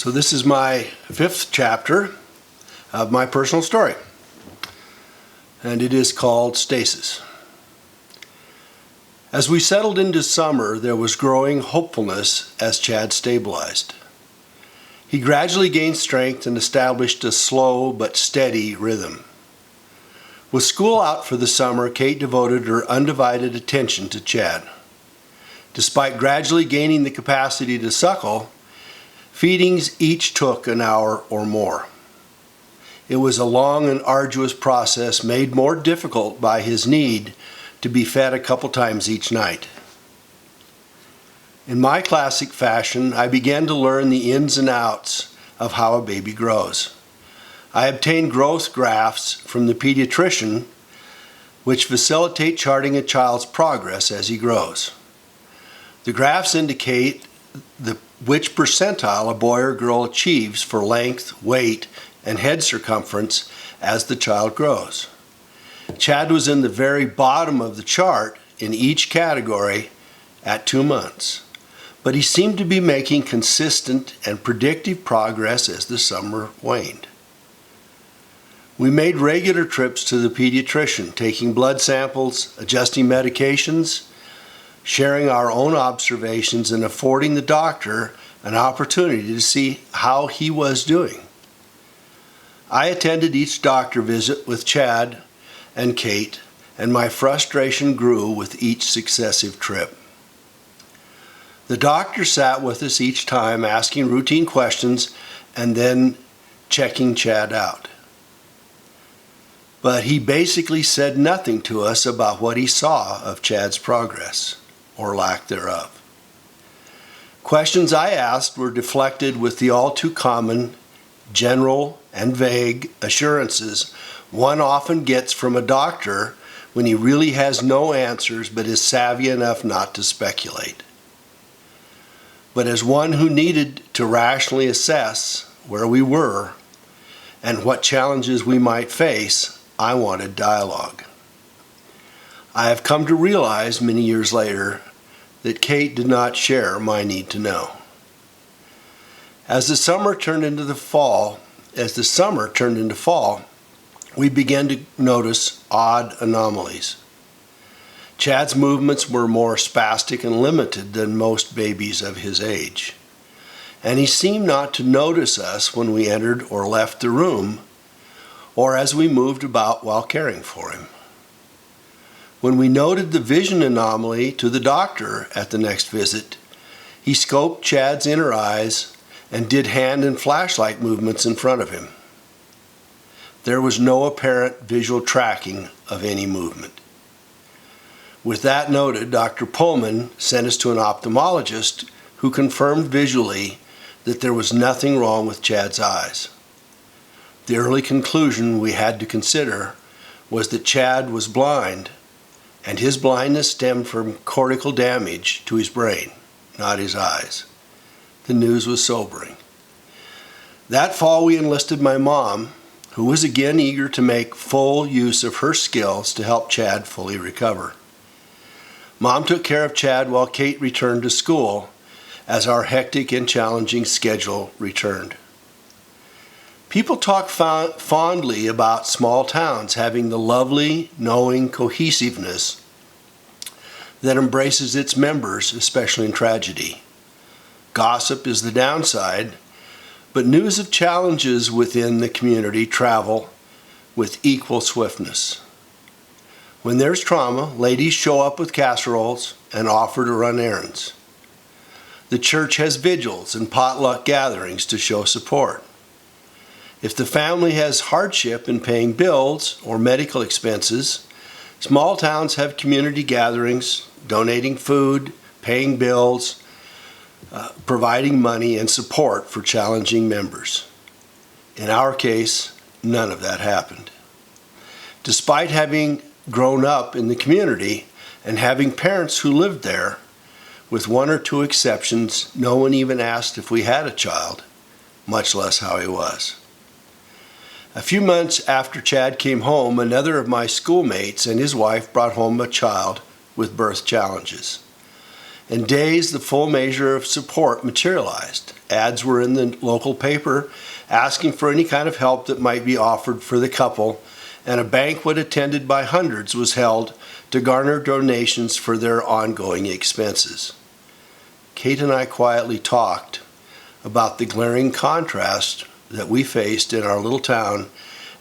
So this is my 5th chapter of my personal story, and it is called Stasis. As we settled into summer, there was growing hopefulness as Chad stabilized. He gradually gained strength and established a slow but steady rhythm. With school out for the summer, Kate devoted her undivided attention to Chad. Despite gradually gaining the capacity to suckle, feedings each took an hour or more. It was a long and arduous process made more difficult by his need to be fed a couple times each night. In my classic fashion, I began to learn the ins and outs of how a baby grows. I obtained growth graphs from the pediatrician, which facilitate charting a child's progress as he grows. The graphs indicate which percentile a boy or girl achieves for length, weight, and head circumference as the child grows. Chad was in the very bottom of the chart in each category at 2 months, but he seemed to be making consistent and predictive progress as the summer waned. We made regular trips to the pediatrician, taking blood samples, adjusting medications, sharing our own observations, and affording the doctor an opportunity to see how he was doing. I attended each doctor visit with Chad and Kate, and my frustration grew with each successive trip. The doctor sat with us each time, asking routine questions and then checking Chad out. But he basically said nothing to us about what he saw of Chad's progress, or lack thereof. Questions I asked were deflected with the all too common, general, and vague assurances one often gets from a doctor when he really has no answers but is savvy enough not to speculate. But as one who needed to rationally assess where we were and what challenges we might face, I wanted dialogue. I have come to realize many years later that Kate did not share my need to know. As the summer turned into fall, we began to notice odd anomalies. Chad's movements were more spastic and limited than most babies of his age, and he seemed not to notice us when we entered or left the room, or as we moved about while caring for him. When we noted the vision anomaly to the doctor at the next visit, he scoped Chad's inner eyes and did hand and flashlight movements in front of him. There was no apparent visual tracking of any movement. With that noted, Dr. Pullman sent us to an ophthalmologist who confirmed visually that there was nothing wrong with Chad's eyes. The early conclusion we had to consider was that Chad was blind, and his blindness stemmed from cortical damage to his brain, not his eyes. The news was sobering. That fall we enlisted my mom, who was again eager to make full use of her skills to help Chad fully recover. Mom took care of Chad while Kate returned to school as our hectic and challenging schedule returned. People talk fondly about small towns having the lovely, knowing cohesiveness that embraces its members, especially in tragedy. Gossip is the downside, but news of challenges within the community travel with equal swiftness. When there's trauma, ladies show up with casseroles and offer to run errands. The church has vigils and potluck gatherings to show support. If the family has hardship in paying bills or medical expenses, small towns have community gatherings, donating food, paying bills, providing money and support for challenging members. In our case, none of that happened. Despite having grown up in the community and having parents who lived there, with 1 or 2 exceptions, no one even asked if we had a child, much less how he was. A few months after Chad came home, another of my schoolmates and his wife brought home a child with birth challenges. In days, the full measure of support materialized. Ads were in the local paper asking for any kind of help that might be offered for the couple, and a banquet attended by hundreds was held to garner donations for their ongoing expenses. Kate and I quietly talked about the glaring contrast that we faced in our little town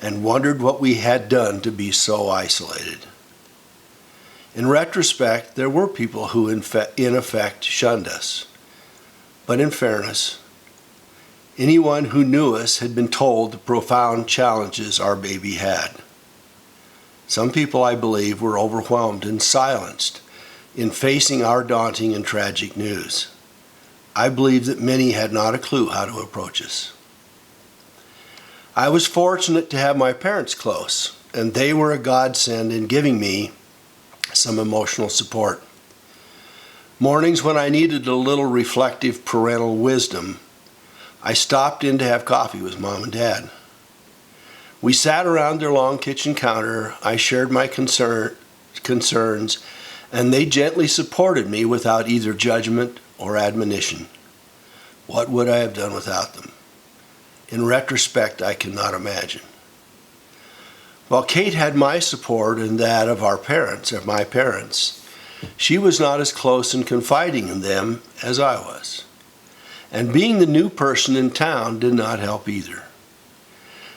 and wondered what we had done to be so isolated. In retrospect, there were people who in effect shunned us. But in fairness, anyone who knew us had been told the profound challenges our baby had. Some people, I believe, were overwhelmed and silenced in facing our daunting and tragic news. I believe that many had not a clue how to approach us. I was fortunate to have my parents close, and they were a godsend in giving me some emotional support. Mornings when I needed a little reflective parental wisdom, I stopped in to have coffee with Mom and Dad. We sat around their long kitchen counter. I shared my concerns, and they gently supported me without either judgment or admonition. What would I have done without them? In retrospect, I cannot imagine. While Kate had my support and that of my parents, she was not as close and confiding in them as I was. And being the new person in town did not help either.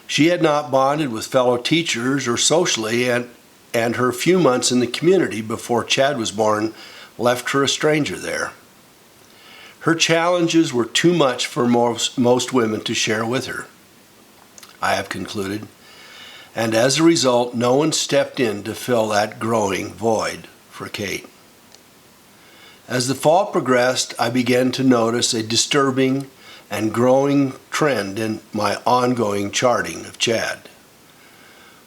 She had not bonded with fellow teachers or socially, and her few months in the community before Chad was born left her a stranger there. Her challenges were too much for most women to share with her, I have concluded, and as a result, no one stepped in to fill that growing void for Kate. As the fall progressed, I began to notice a disturbing and growing trend in my ongoing charting of Chad.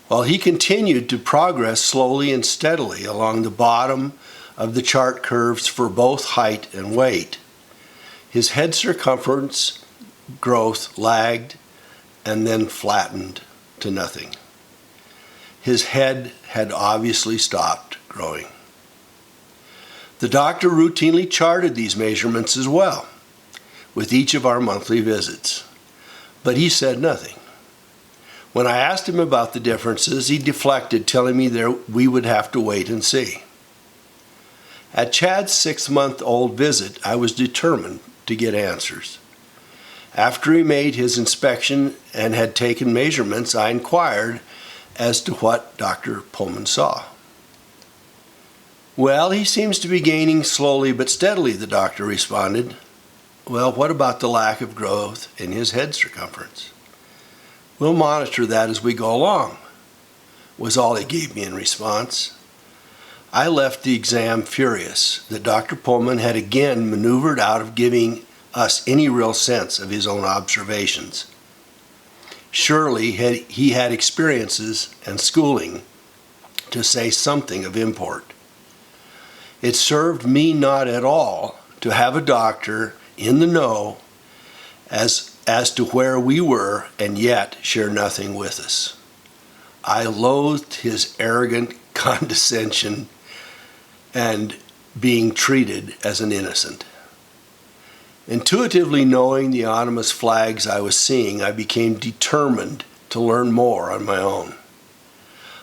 While he continued to progress slowly and steadily along the bottom of the chart curves for both height and weight, his head circumference growth lagged and then flattened to nothing. His head had obviously stopped growing. The doctor routinely charted these measurements as well, with each of our monthly visits, but he said nothing. When I asked him about the differences, he deflected, telling me we would have to wait and see. At Chad's 6-month-old visit, I was determined to get answers. After he made his inspection and had taken measurements, I inquired as to what Dr. Pullman saw. Well, he seems to be gaining slowly but steadily, the doctor responded. Well, what about the lack of growth in his head circumference? We'll monitor that as we go along, was all he gave me in response. I left the exam furious that Dr. Pullman had again maneuvered out of giving us any real sense of his own observations. Surely he had experiences and schooling to say something of import. It served me not at all to have a doctor in the know as to where we were and yet share nothing with us. I loathed his arrogant condescension and being treated as an innocent. Intuitively knowing the ominous flags I was seeing, I became determined to learn more on my own.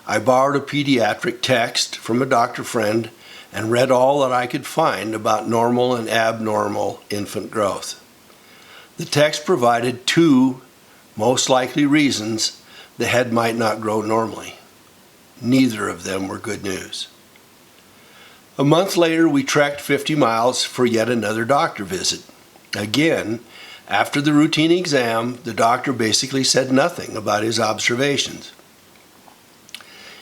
I borrowed a pediatric text from a doctor friend and read all that I could find about normal and abnormal infant growth. The text provided 2 most likely reasons the head might not grow normally. Neither of them were good news. A month later, we trekked 50 miles for yet another doctor visit. Again, after the routine exam, the doctor basically said nothing about his observations.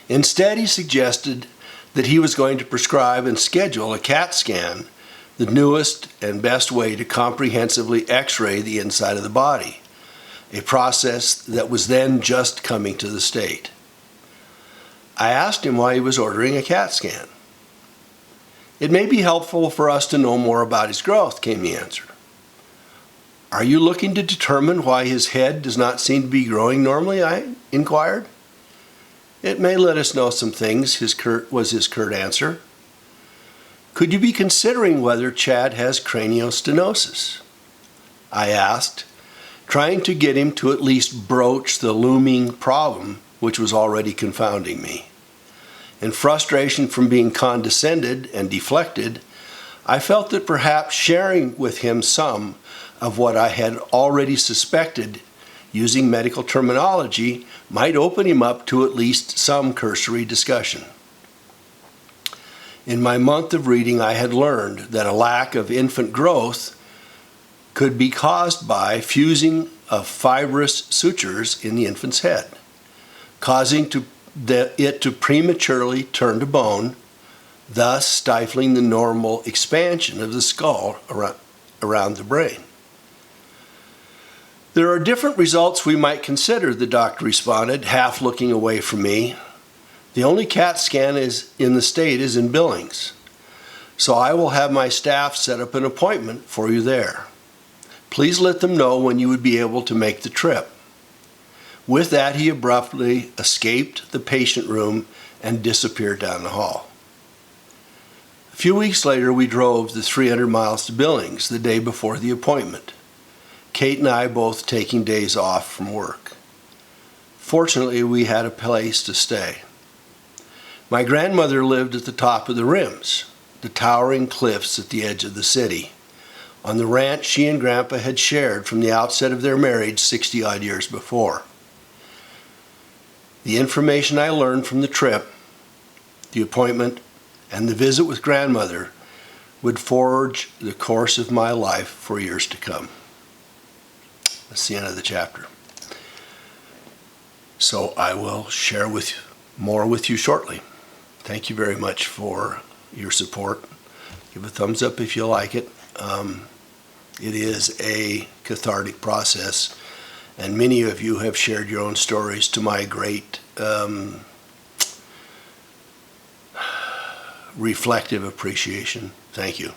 Instead, he suggested that he was going to prescribe and schedule a CAT scan, the newest and best way to comprehensively x-ray the inside of the body, a process that was then just coming to the state. I asked him why he was ordering a CAT scan. It may be helpful for us to know more about his growth, came the answer. Are you looking to determine why his head does not seem to be growing normally? I inquired. It may let us know some things, was his curt answer. "Could you be considering whether Chad has craniostenosis?" I asked, trying to get him to at least broach the looming problem which was already confounding me. In frustration from being condescended and deflected, I felt that perhaps sharing with him some of what I had already suspected using medical terminology might open him up to at least some cursory discussion. In my month of reading, I had learned that a lack of infant growth could be caused by fusing of fibrous sutures in the infant's head, causing it to prematurely turn to bone, thus stifling the normal expansion of the skull around the brain. "There are different results we might consider," the doctor responded, half looking away from me. "The only CAT scan in the state is in Billings, so I will have my staff set up an appointment for you there. Please let them know when you would be able to make the trip." With that, he abruptly escaped the patient room and disappeared down the hall. A few weeks later, we drove the 300 miles to Billings the day before the appointment, Kate and I both taking days off from work. Fortunately, we had a place to stay. My grandmother lived at the top of the Rims, the towering cliffs at the edge of the city, on the ranch she and Grandpa had shared from the outset of their marriage 60-odd years before. The information I learned from the trip, the appointment, and the visit with Grandmother would forge the course of my life for years to come. That's the end of the chapter. So I will share more with you shortly. Thank you very much for your support. Give a thumbs up if you like it. It is a cathartic process, and many of you have shared your own stories to my great reflective appreciation. Thank you.